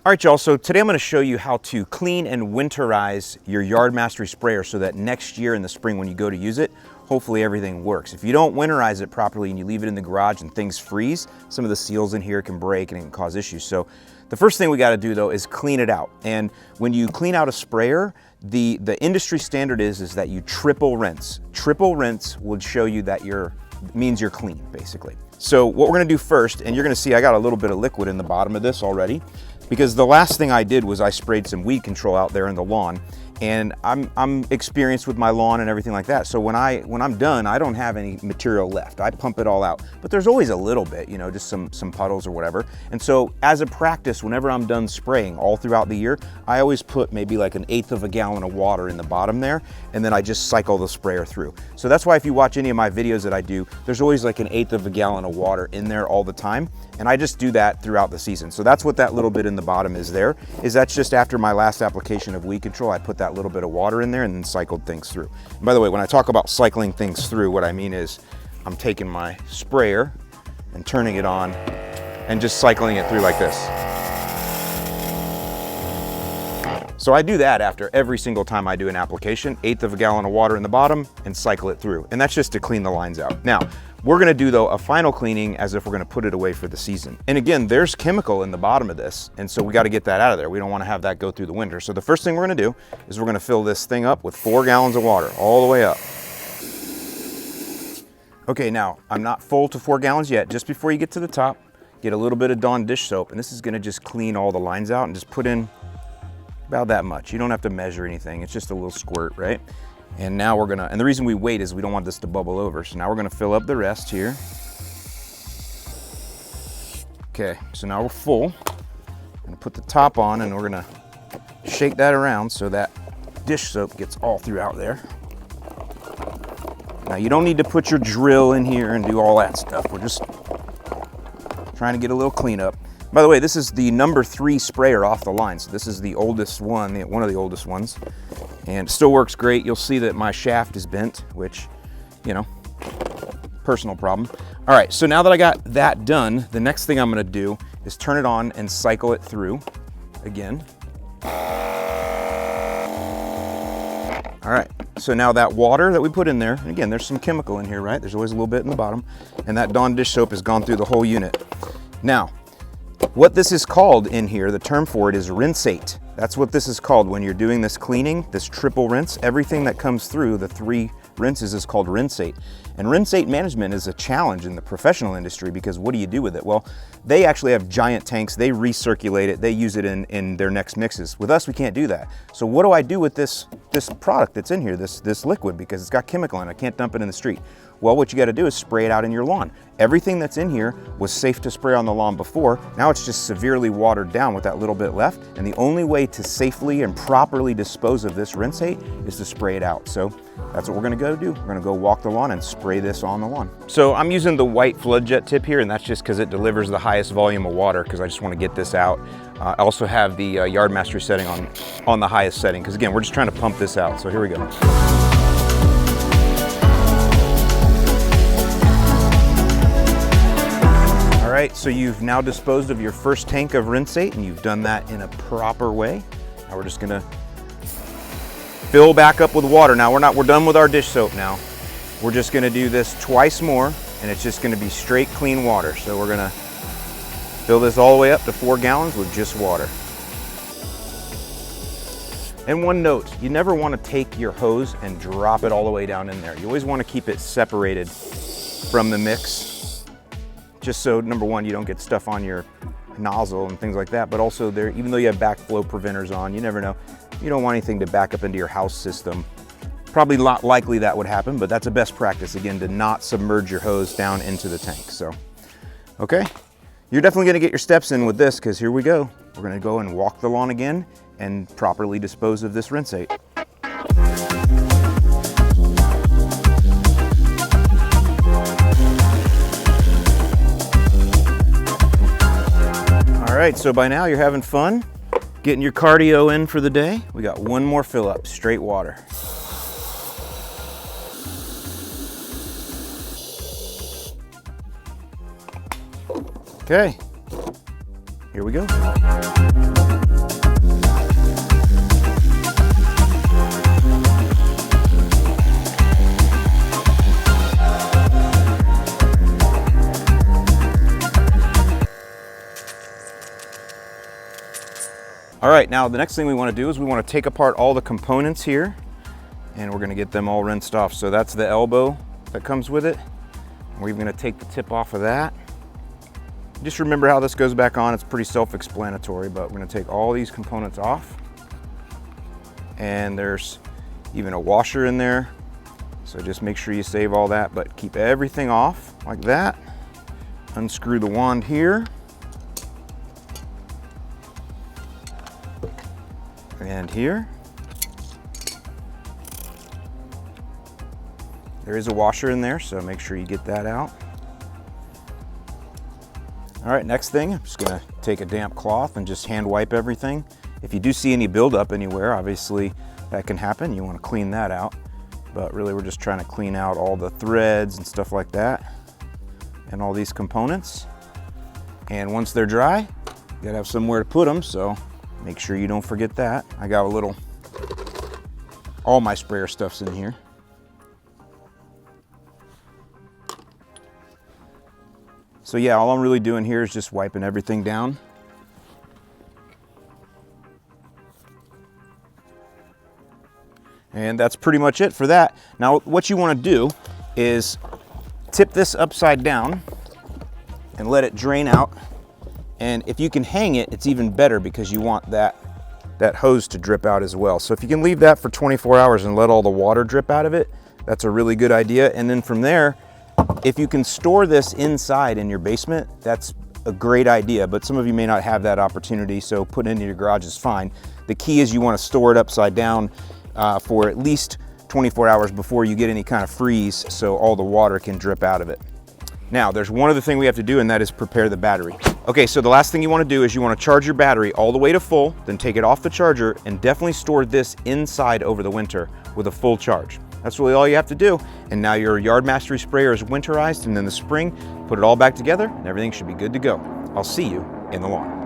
All right, y'all, so today I'm gonna show you how to clean and winterize your Yard Mastery sprayer so that next year in the spring when you go to use it, hopefully everything works. If you don't winterize it properly and you leave it in the garage and things freeze, some of the seals in here can break and it can cause issues. So the first thing we gotta do though is clean it out. And when you clean out a sprayer, the industry standard is that you triple rinse. Triple rinse would show you that means you're clean, basically. So what we're gonna do first, and you're gonna see I got a little bit of liquid in the bottom of this already, because the last thing I did was I sprayed some weed control out there in the lawn, and I'm experienced with my lawn and everything like that. So when I'm done, I don't have any material left. I pump it all out, but there's always a little bit, you know, just some puddles or whatever. And so as a practice, whenever I'm done spraying all throughout the year, I always put maybe like 1/8 of a gallon of water in the bottom there, and then I just cycle the sprayer through. So that's why if you watch any of my videos that I do, there's always like 1/8 of a gallon of water in there all the time. And I just do that throughout the season. So that's what that little bit in the bottom is there, is that's just after my last application of weed control, I put that little bit of water in there and then cycled things through. And by the way, when I talk about cycling things through, what I mean is I'm taking my sprayer and turning it on and just cycling it through like this. So I do that after every single time I do an application, 1/8 of a gallon of water in the bottom and cycle it through. And that's just to clean the lines out. Now, we're gonna do though a final cleaning as if we're gonna put it away for the season. And again, there's chemical in the bottom of this, and so we gotta get that out of there. We don't wanna have that go through the winter. So the first thing we're gonna do is we're gonna fill this thing up with 4 gallons of water, all the way up. Okay, now, I'm not full to 4 gallons yet. Just before you get to the top, get a little bit of Dawn dish soap, and this is gonna just clean all the lines out and just put in about that much. You don't have to measure anything, it's just a little squirt, right? And now we're gonna, and the reason we wait is we don't want this to bubble over. So now we're gonna fill up the rest here. Okay, so now we're full. I'm gonna put the top on and we're gonna shake that around so that dish soap gets all throughout there. Now you don't need to put your drill in here and do all that stuff. We're just trying to get a little cleanup. By the way, this is the number 3 sprayer off the line. So this is the oldest one of the oldest ones. And it still works great. You'll see that my shaft is bent, which, you know, personal problem. All right, so now that I got that done, the next thing I'm gonna do is turn it on and cycle it through again. All right, so now that water that we put in there, and again, there's some chemical in here, right? There's always a little bit in the bottom, and that Dawn dish soap has gone through the whole unit. Now, what this is called in here, the term for it is rinsate. That's what this is called when you're doing this cleaning, this triple rinse. Everything that comes through the 3 rinses is called rinsate. And rinsate management is a challenge in the professional industry because what do you do with it? Well, they actually have giant tanks, they recirculate it, they use it in their next mixes. With us, we can't do that. So what do I do with this product that's in here, this liquid, because it's got chemical in it, I can't dump it in the street. Well, what you gotta do is spray it out in your lawn. Everything that's in here was safe to spray on the lawn before. Now it's just severely watered down with that little bit left. And the only way to safely and properly dispose of this rinsate is to spray it out. So that's what we're gonna go do. We're gonna go walk the lawn and spray this on the lawn. So I'm using the white flood jet tip here, and that's just because it delivers the highest volume of water because I just wanna get this out. I also have the Yard Mastery setting on the highest setting because again, we're just trying to pump this out. So here we go. All right, so you've now disposed of your first tank of rinsate and you've done that in a proper way. Now we're just gonna fill back up with water. Now we're done with our dish soap now. We're just gonna do this twice more and it's just gonna be straight clean water. So we're gonna fill this all the way up to 4 gallons with just water. And one note, you never wanna take your hose and drop it all the way down in there. You always wanna keep it separated from the mix. Just so, number one, you don't get stuff on your nozzle and things like that, but also even though you have backflow preventers on, you never know. You don't want anything to back up into your house system. Probably not likely that would happen, but that's a best practice, again, to not submerge your hose down into the tank. So, okay, you're definitely gonna get your steps in with this because here we go. We're gonna go and walk the lawn again and properly dispose of this rinsate. All right, so by now you're having fun, getting your cardio in for the day. We got one more fill up, straight water. Okay, here we go. All right, now the next thing we want to do is we want to take apart all the components here, and we're going to get them all rinsed off. So that's the elbow that comes with it. We're even going to take the tip off of that. Just remember how this goes back on. It's pretty self-explanatory, but we're going to take all these components off. And there's even a washer in there. So just make sure you save all that, but keep everything off like that. Unscrew the wand here. And here. There is a washer in there, so make sure you get that out. All right, next thing, I'm just gonna take a damp cloth and just hand wipe everything. If you do see any buildup anywhere, obviously that can happen. You wanna clean that out. But really we're just trying to clean out all the threads and stuff like that and all these components. And once they're dry, you gotta have somewhere to put them, so make sure you don't forget that. I got a little, all my sprayer stuff's in here. So yeah, all I'm really doing here is just wiping everything down. And that's pretty much it for that. Now what you want to do is tip this upside down and let it drain out. And if you can hang it, it's even better because you want that hose to drip out as well. So if you can leave that for 24 hours and let all the water drip out of it, that's a really good idea. And then from there, if you can store this inside in your basement, that's a great idea, but some of you may not have that opportunity, so putting it in your garage is fine. The key is you want to store it upside down for at least 24 hours before you get any kind of freeze, so all the water can drip out of it. Now, there's one other thing we have to do, and that is prepare the battery. Okay, so the last thing you want to do is you want to charge your battery all the way to full, then take it off the charger, and definitely store this inside over the winter with a full charge. That's really all you have to do. And now your Yard Mastery sprayer is winterized, and in the spring, put it all back together, and everything should be good to go. I'll see you in the lawn.